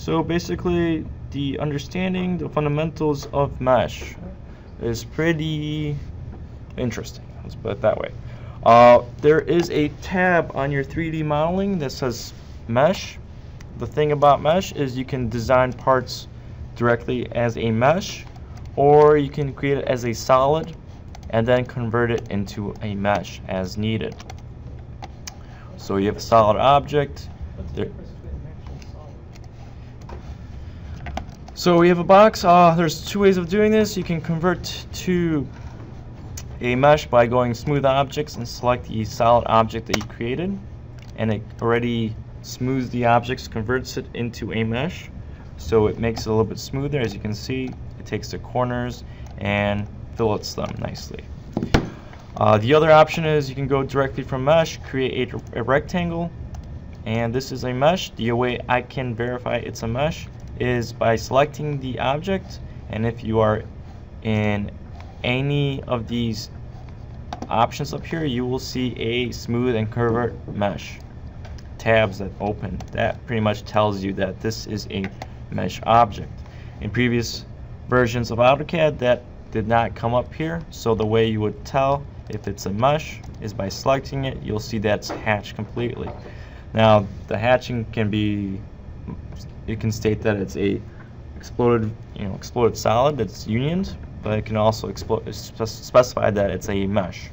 So basically, the understanding the fundamentals of mesh is pretty interesting. Let's put it that way. There is a tab on your 3D modeling that says mesh. The thing about mesh is you can design parts directly as a mesh, or you can create it as a solid and then convert it into a mesh as needed. So you have a solid object. So we have a box. There's two ways of doing this. You can convert to a mesh by going smooth objects and select the solid object that you created, and it already smooths the objects, converts it into a mesh, so it makes it a little bit smoother. As you can see, it takes the corners and fillets them nicely. The other option is you can go directly from mesh, create a rectangle, and this is a mesh. The way I can verify it's a mesh is by selecting the object, and if you are in any of these options up here, you will see a smooth and convert mesh tabs that open. That pretty much tells you that this is a mesh object. In previous versions of AutoCAD, that did not come up here, so the way you would tell if it's a mesh is by selecting it. You'll see that's hatched completely. Now the hatching can be, you can state that it's a exploded solid that's unioned, but it can also specify that it's a mesh.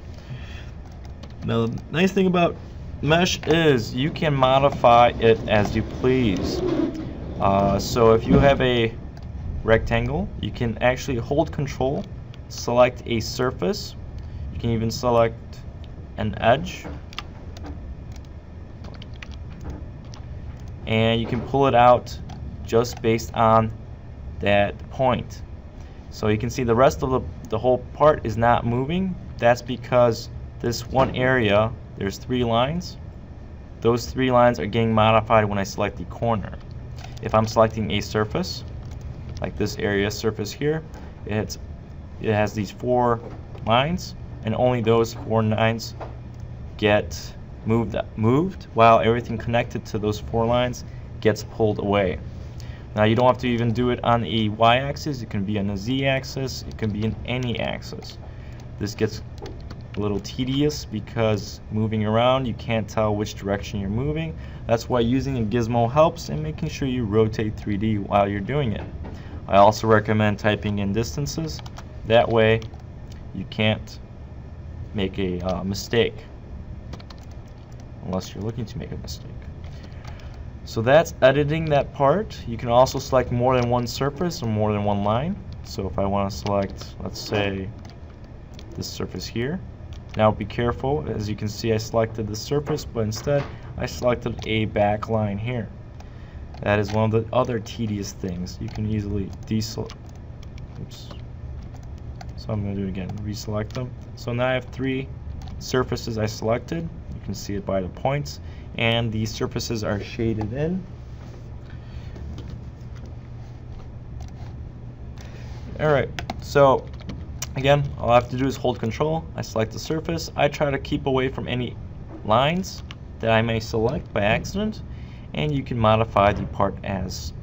Now the nice thing about mesh is you can modify it as you please. So if you have a rectangle, you can actually hold control, select a surface. You can even select an edge, and you can pull it out just based on that point. So you can see the rest of the whole part is not moving. That's because this one area, there's 3 lines. Those 3 lines are getting modified when I select the corner. If I'm selecting a surface, like this area surface here, it has these 4 lines, and only those 4 lines get moved, while everything connected to those 4 lines gets pulled away. Now you don't have to even do it on a y-axis. It can be on a z-axis. It can be in any axis. This gets a little tedious because moving around you can't tell which direction you're moving. That's why using a gizmo helps, and making sure you rotate 3D while you're doing it. I also recommend typing in distances. That way you can't make a mistake unless you're looking to make a mistake. So that's editing that part. You can also select more than one surface or more than one line. So if I want to select, let's say, this surface here. Now be careful, as you can see I selected the surface, but instead I selected a back line here. That is one of the other tedious things. You can easily deselect. Oops. So I'm going to do it again, reselect them. So now I have 3 surfaces I selected. You can see it by the points, and these surfaces are shaded in. Alright, so again, all I have to do is hold control. I select the surface. I try to keep away from any lines that I may select by accident, and you can modify the part as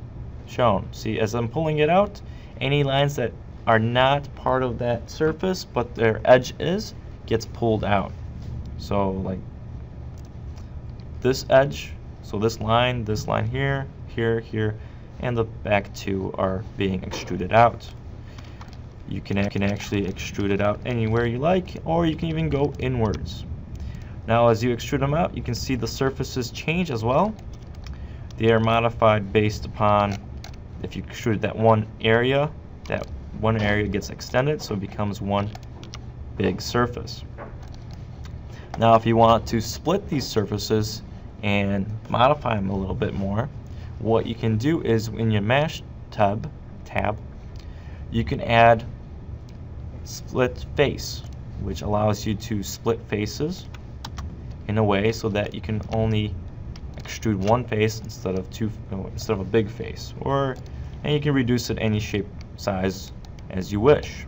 shown. See, as I'm pulling it out, any lines that are not part of that surface but their edge is, gets pulled out. So like this edge, so this line here, here, and the back 2 are being extruded out. You can actually extrude it out anywhere you like, or you can even go inwards. Now as you extrude them out, you can see the surfaces change as well. They are modified based upon if you extrude that one area gets extended, so it becomes one big surface. Now if you want to split these surfaces and modify them a little bit more, what you can do is in your mesh tab, you can add split face, which allows you to split faces in a way so that you can only extrude one face instead of instead of a big face, and you can reduce it any shape size as you wish.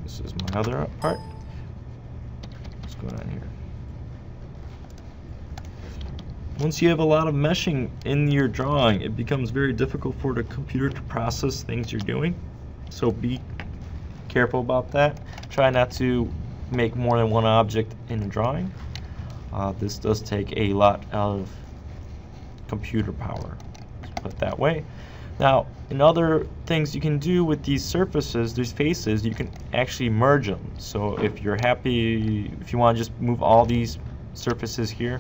This is my other part. What's going on here? once you have a lot of meshing in your drawing, it becomes very difficult for the computer to process things you're doing. So be careful about that. Try not to make more than one object in a drawing. This does take a lot of computer power, let's put it that way. Now, in other things you can do with these surfaces, these faces, you can actually merge them. So if you're happy, if you want to just move all these surfaces here,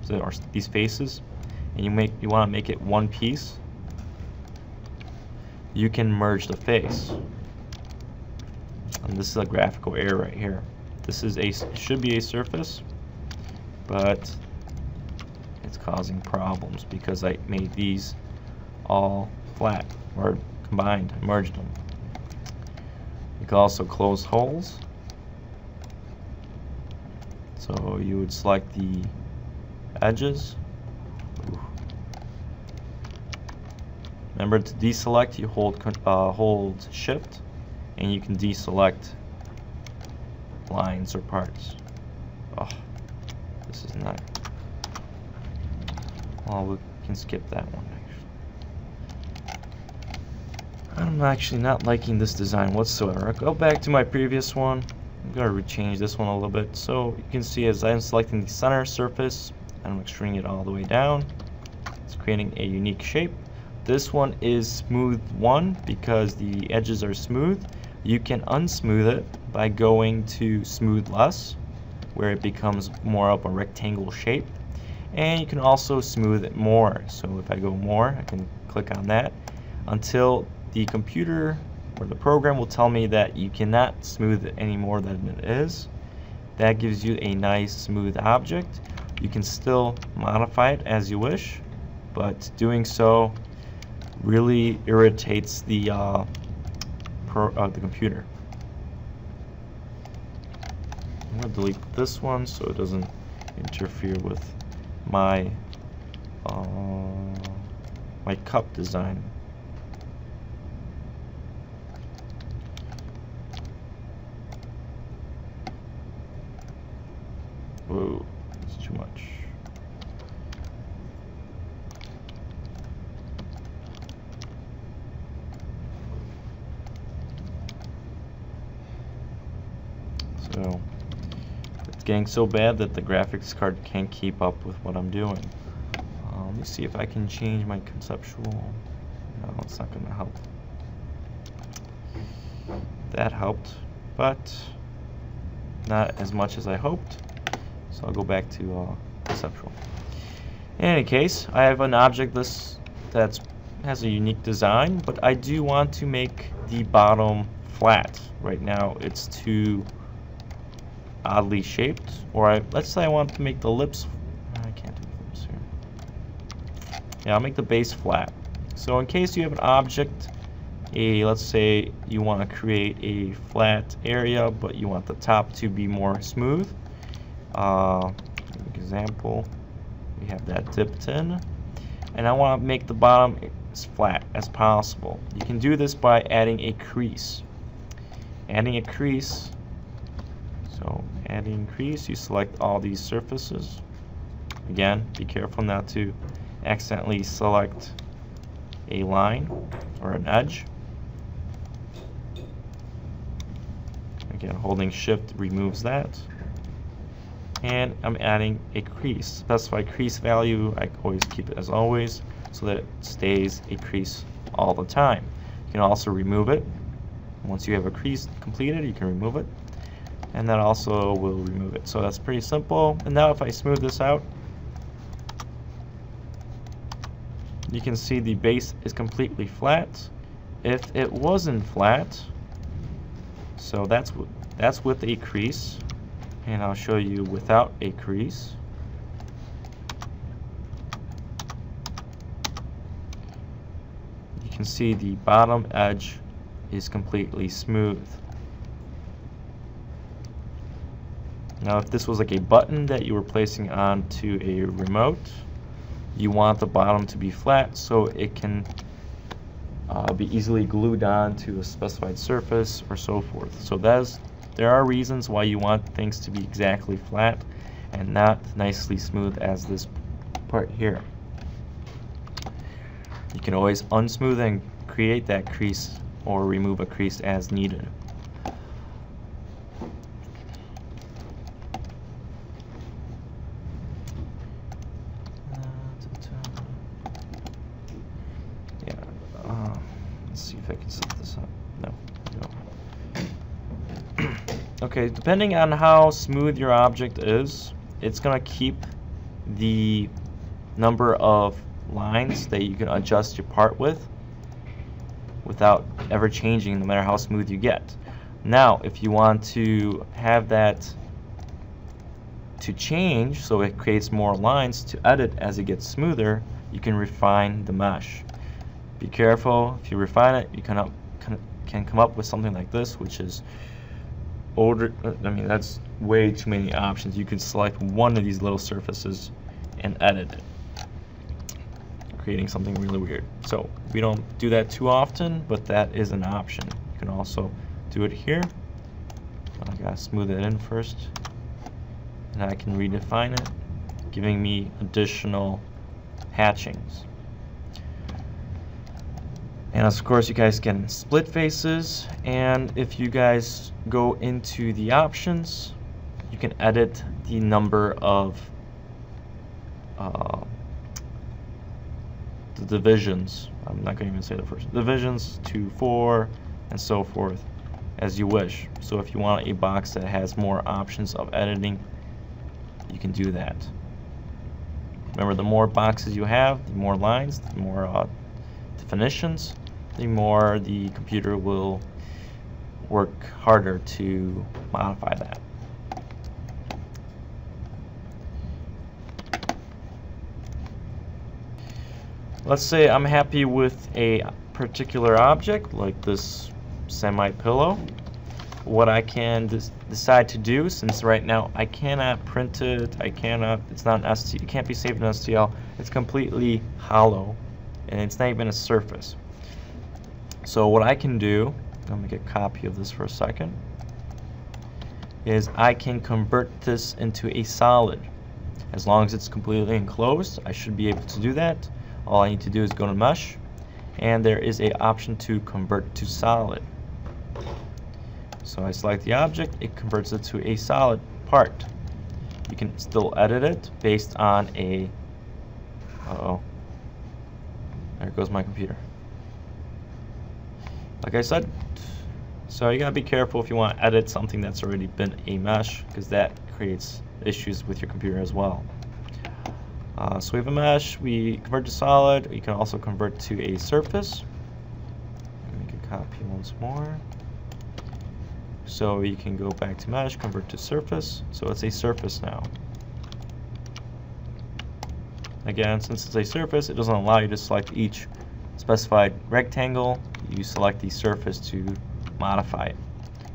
or these faces, and you want to make it one piece, you can merge the face. And this is a graphical error right here. This is should be a surface, but it's causing problems because I made these all flat, or combined, merged them. You can also close holes. So you would select the edges. Remember, to deselect, you hold Shift, and you can deselect lines or parts. Oh, this is not. Well, we can skip that one. I'm actually not liking this design whatsoever. I'll go back to my previous one. I'm going to change this one a little bit. So you can see as I'm selecting the center surface, I'm extruding it all the way down. It's creating a unique shape. This one is smooth 1 because the edges are smooth. You can unsmooth it by going to smooth less, where it becomes more of a rectangle shape. And you can also smooth it more. So if I go more, I can click on that until the computer or the program will tell me that you cannot smooth it any more than it is. That gives you a nice smooth object. You can still modify it as you wish, but doing so really irritates the computer. I'm going to delete this one so it doesn't interfere with my my cup design. Whoa, it's too much. So it's getting so bad that the graphics card can't keep up with what I'm doing. Let me see if I can change my conceptual. No, it's not going to help. That helped, but not as much as I hoped. So I'll go back to conceptual. In any case, I have an object that has a unique design, but I do want to make the bottom flat. Right now it's too oddly shaped, or let's say I want to make the lips. I can't do lips here. Yeah, I'll make the base flat. So in case you have an object, let's say you want to create a flat area, but you want the top to be more smooth. Example, we have that dipped in, and I want to make the bottom as flat as possible. You can do this by adding a crease. Adding a crease. So adding crease, you select all these surfaces. Again, be careful not to accidentally select a line or an edge. Again, holding Shift removes that. And I'm adding a crease. Specify crease value. I always keep it as always so that it stays a crease all the time. You can also remove it. Once you have a crease completed, you can remove it. And that also will remove it. So that's pretty simple. And now if I smooth this out, you can see the base is completely flat. If it wasn't flat, so that's with a crease. And I'll show you without a crease. You can see the bottom edge is completely smooth. Now if this was like a button that you were placing onto a remote, you want the bottom to be flat so it can be easily glued on to a specified surface or so forth. So there are reasons why you want things to be exactly flat and not nicely smooth as this part here. You can always unsmooth and create that crease or remove a crease as needed. Let's see if I can set this up. No. Okay, depending on how smooth your object is, it's going to keep the number of lines that you can adjust your part with without ever changing, no matter how smooth you get. Now, if you want to have that to change so it creates more lines to edit as it gets smoother, you can refine the mesh. Be careful, if you refine it, you can come up with something like this, which is older. I mean, that's way too many options. You can select one of these little surfaces and edit it, creating something really weird. So we don't do that too often, but that is an option. You can also do it here. I gotta smooth it in first, and I can redefine it, giving me additional hatchings. And of course, you guys can split faces, and if you guys go into the options, you can edit the number of the divisions. I'm not going to even say the first divisions to 4 and so forth as you wish. So if you want a box that has more options of editing, you can do that. Remember, the more boxes you have, the more lines, the more definitions, the more the computer will work harder to modify that. Let's say I'm happy with a particular object, like this semi-pillow. What I can decide to do, since right now I cannot print it, it's not an STL, it can't be saved in STL, it's completely hollow, and it's not even a surface. So what I can do, let me make a copy of this for a second, is I can convert this into a solid. As long as it's completely enclosed, I should be able to do that. All I need to do is go to Mesh, and there is an option to convert to solid. So I select the object, it converts it to a solid part. You can still edit it based on a... Uh-oh. There goes my computer. Like I said, so you gotta be careful if you want to edit something that's already been a mesh, because that creates issues with your computer as well. So we have a mesh, we convert to solid, you can also convert to a surface. Make a copy once more. So you can go back to mesh, convert to surface, so it's a surface now. Again, since it's a surface, it doesn't allow you to select each specified rectangle. You select the surface to modify it.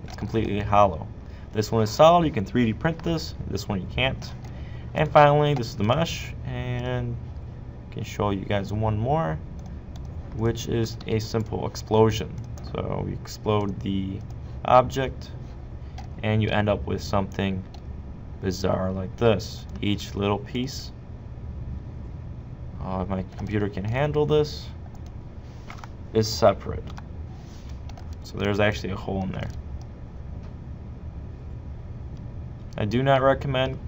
It's completely hollow. This one is solid, you can 3D print this. This one you can't. And finally, this is the mesh, and I can show you guys one more, which is a simple explosion. So we explode the object, and you end up with something bizarre like this. Each little piece, my computer can handle this, is separate. So there's actually a hole in there. I do not recommend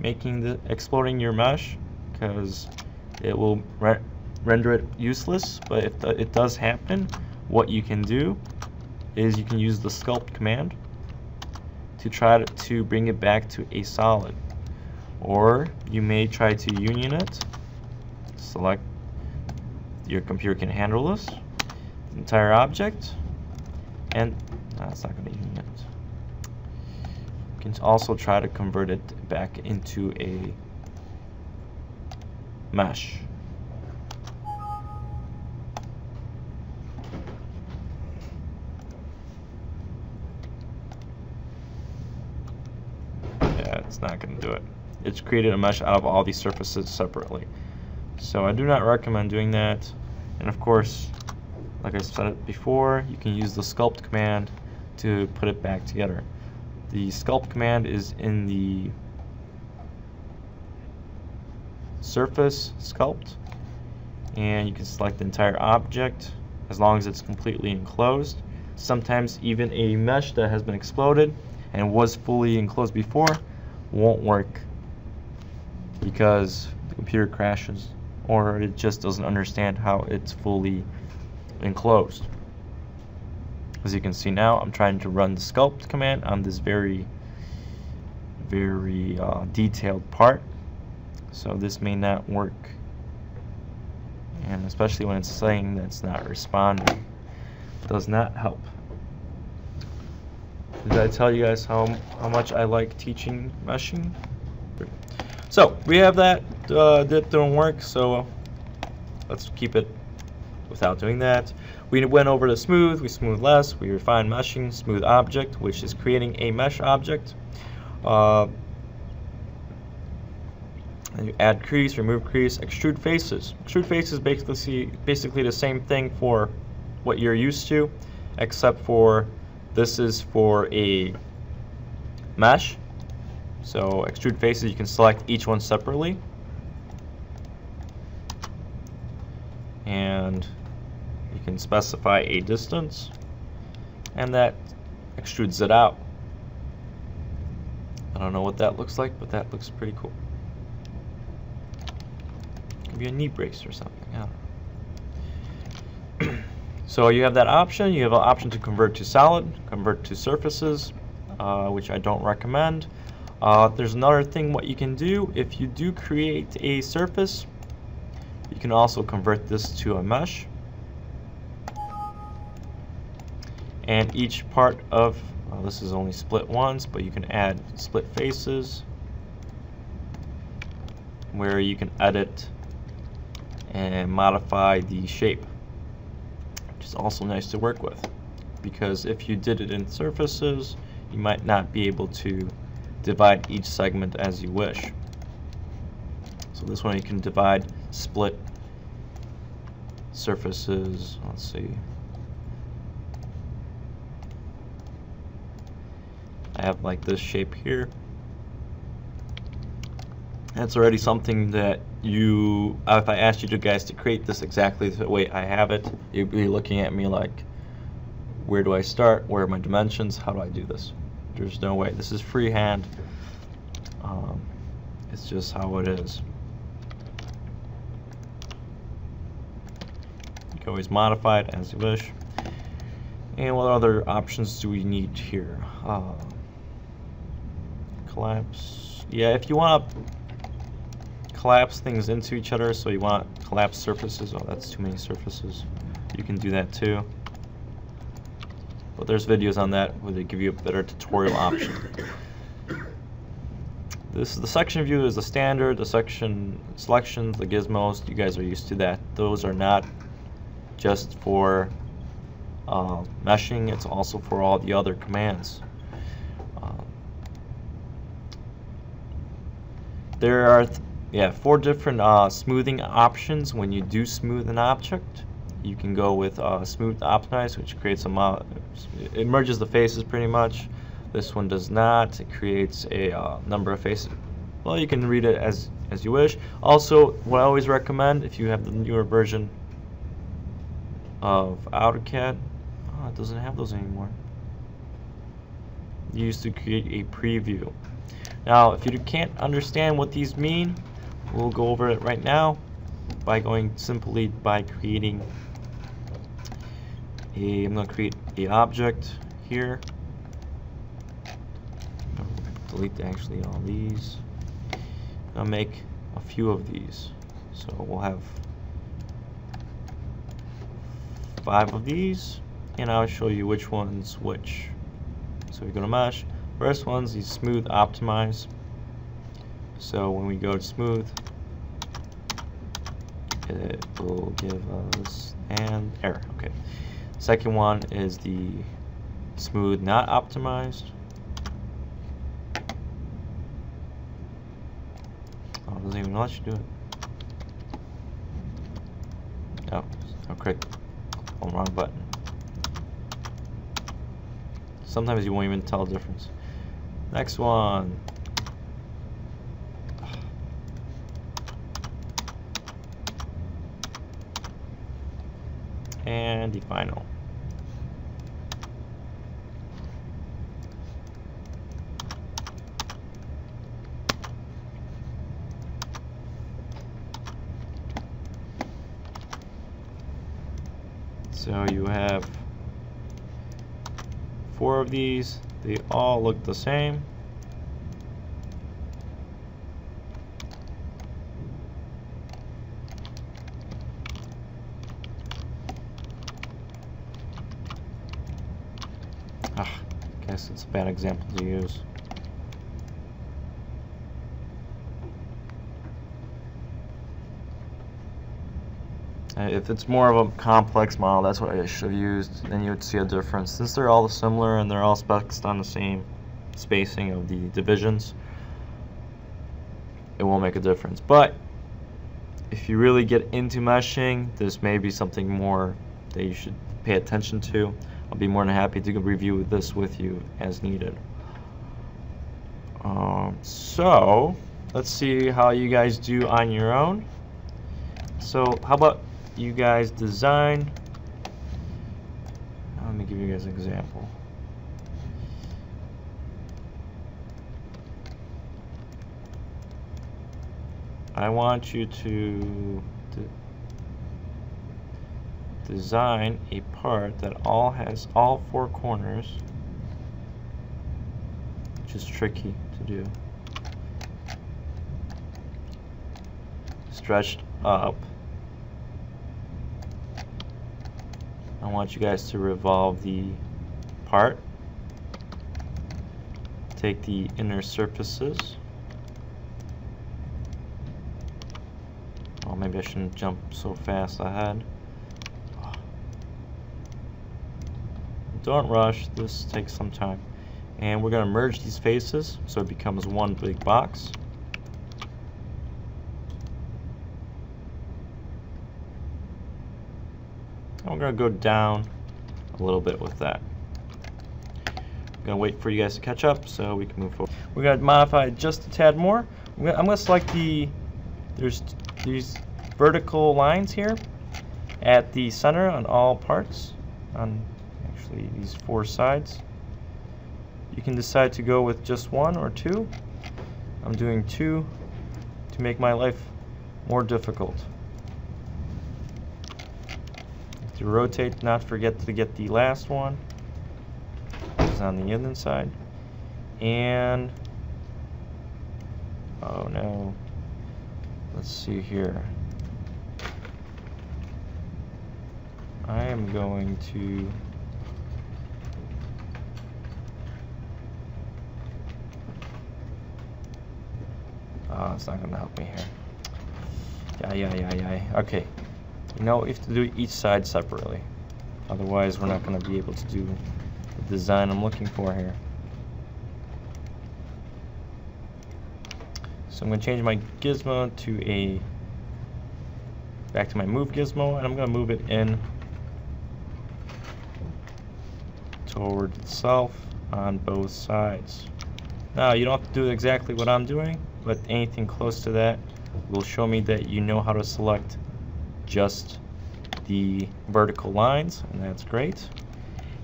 exploding your mesh, because it will render it useless. But if it does happen, what you can do is you can use the sculpt command to try to bring it back to a solid, or you may try to union it. Select, your computer can handle this, the entire object, and it's not going to union it. You can also try to convert it back into a mesh. Yeah, it's not going to do it. It's created a mesh out of all these surfaces separately. So I do not recommend doing that. And of course, like I said before, you can use the sculpt command to put it back together. The sculpt command is in the surface sculpt, and you can select the entire object as long as it's completely enclosed. Sometimes even a mesh that has been exploded and was fully enclosed before won't work because the computer crashes or it just doesn't understand how it's fully enclosed. As you can see now, I'm trying to run the sculpt command on this very detailed part, so this may not work, and especially when it's saying that it's not responding, it does not help. Did I tell you guys how much I like teaching meshing? So we have that didn't work, so let's keep it without doing that. We went over to smooth, we smooth less, we refine meshing, smooth object, which is creating a mesh object. And you add crease, remove crease, extrude faces. Extrude faces basically the same thing for what you're used to, except for this is for a mesh. So extrude faces, you can select each one separately, and you can specify a distance, and that extrudes it out. I don't know what that looks like, but that looks pretty cool. Could be a knee brace or something. I don't know. So you have that option. You have an option to convert to solid, convert to surfaces, which I don't recommend. There's another thing what you can do. If you do create a surface, you can also convert this to a mesh. And each part of, this is only split once, but you can add split faces where you can edit and modify the shape, which is also nice to work with, because if you did it in surfaces, you might not be able to divide each segment as you wish. So this one you can divide, split surfaces. Let's see. I have like this shape here. That's already something that you, if I asked you guys to create this exactly the way I have it, you'd be looking at me like, where do I start? Where are my dimensions? How do I do this? There's no way. This is freehand. It's just how it is. You can always modify it as you wish. And what other options do we need here? Collapse. Yeah, if you want to collapse things into each other, so you want collapse surfaces. Oh, that's too many surfaces. You can do that too. But there's videos on that where they give you a better tutorial option. This is the section view is the standard. The section selections, the gizmos, you guys are used to that. Those are not just for meshing, it's also for all the other commands. There are 4 different smoothing options when you do smooth an object. You can go with smooth optimize, which creates a it merges the faces pretty much. This one does not. It creates a number of faces. Well, you can read it as you wish. Also, what I always recommend, if you have the newer version of AutoCAD, it doesn't have those anymore. You used to create a preview. Now, if you can't understand what these mean, we'll go over it right now by going simply by creating a, I'm going to create a object here. Delete actually all these. I'll make a few of these. So we'll have 5 of these, and I'll show you which one's which. So we go to mesh. First one's the smooth optimize. So when we go to smooth, it will give us an error. Okay. Second one is the smooth not optimized. Oh, it doesn't even let you do it. Oh, click on the wrong button. Sometimes you won't even tell the difference. Next one. and the final. So you have 4 of these. They all look the same. Guess it's a bad example to use. If it's more of a complex model, that's what I should have used, then you would see a difference. Since they're all similar and they're all specced on the same spacing of the divisions, it won't make a difference. But if you really get into meshing, this may be something more that you should pay attention to. I'll be more than happy to review this with you as needed. So let's see how you guys do on your own. So how about you guys design? Let me give you guys an example. I want you to design a part that has all 4 corners, which is tricky to do. Stretched up. I want you guys to revolve the part. Take the inner surfaces. Oh, maybe I shouldn't jump so fast ahead. Don't rush, this takes some time. And we're going to merge these faces so it becomes one big box. And we're going to go down a little bit with that. I'm going to wait for you guys to catch up so we can move forward. We're going to modify just a tad more. I'm going to select there's these vertical lines here at the center on all parts, on actually these 4 sides. You can decide to go with just 1 or 2. I'm doing 2 to make my life more difficult. To rotate, not forget to get the last one, which is on the other side. And oh no, let's see here. I am going to it's not going to help me here. Yeah. Okay. You know, we have to do each side separately. Otherwise, we're not going to be able to do the design I'm looking for here. So I'm going to change my gizmo to back to my move gizmo, and I'm going to move it in toward itself on both sides. Now, you don't have to do exactly what I'm doing, but anything close to that will show me that you know how to select just the vertical lines, and that's great.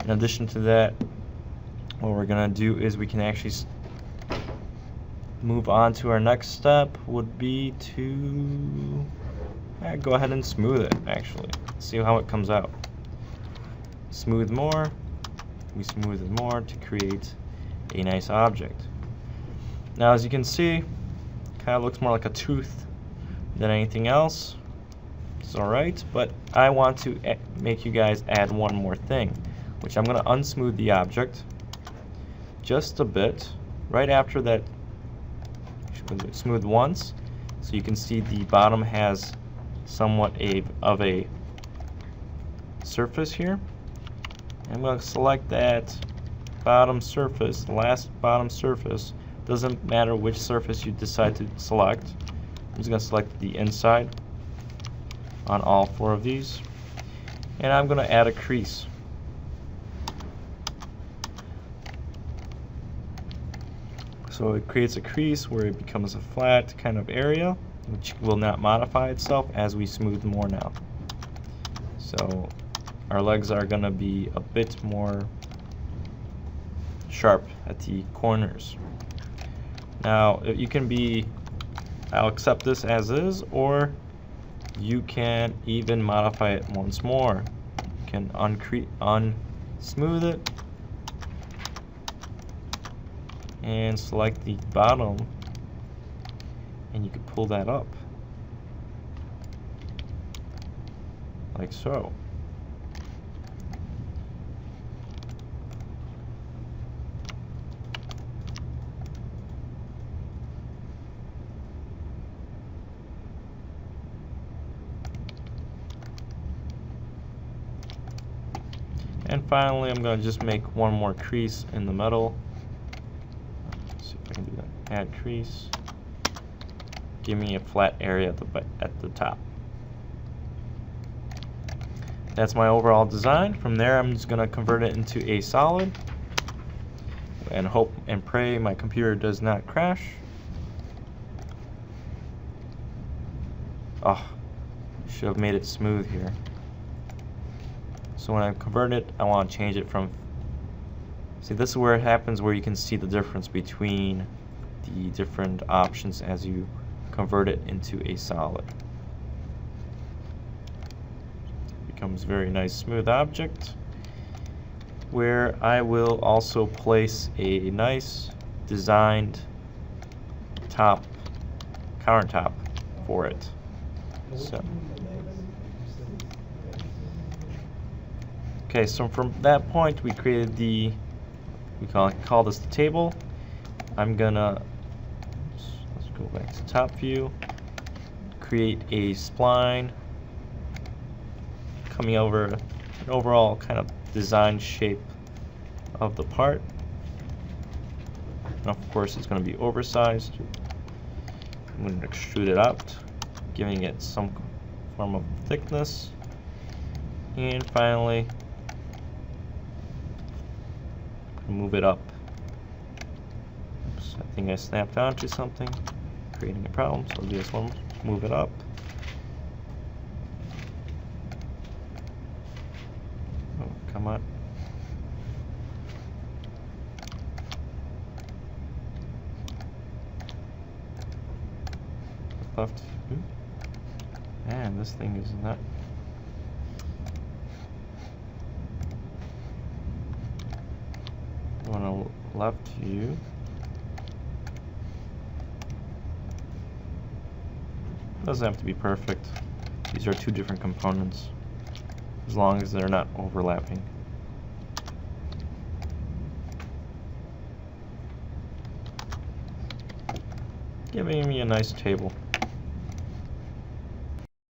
In addition to that, what we're going to do is we can actually move on to our next step, would be to go ahead and smooth it, actually. See how it comes out. Smooth more. We smooth it more to create a nice object. Now, as you can see, kind of looks more like a tooth than anything else. It's alright, but I want to make you guys add one more thing, which I'm going to unsmooth the object just a bit right after that. Smooth once, so you can see the bottom has somewhat of a surface here. I'm going to select that bottom surface, the last bottom surface. Doesn't matter which surface you decide to select. I'm just going to select the inside on all 4 of these, and I'm going to add a crease. So it creates a crease where it becomes a flat kind of area, which will not modify itself as we smooth more now. So our legs are gonna be a bit more sharp at the corners. Now you can be, I'll accept this as is, or you can even modify it once more. You can unsmooth it and select the bottom, and you can pull that up like so. And finally, I'm going to just make one more crease in the metal. Let's see if I can do that. Add crease. Give me a flat area at the top. That's my overall design. From there, I'm just going to convert it into a solid and hope and pray my computer does not crash. Oh, should have made it smooth here. So when I convert it, I want to change it from, see, this is where it happens, where you can see the difference between the different options as you convert it into a solid. It becomes a very nice smooth object, where I will also place a nice designed countertop for it. So. Okay, so from that point we created the, we call this the table. I'm gonna, let's go back to top view, create a spline coming over an overall kind of design shape of the part. And of course it's going to be oversized. I'm going to extrude it out, giving it some form of thickness. And finally, move it up. Oops, I think I snapped onto something, creating a problem, so I'll do this one, move it up. Oh, come on. Left. Man, this thing is not. On a left view. Doesn't have to be perfect. These are two different components, as long as they're not overlapping. Giving me a nice table.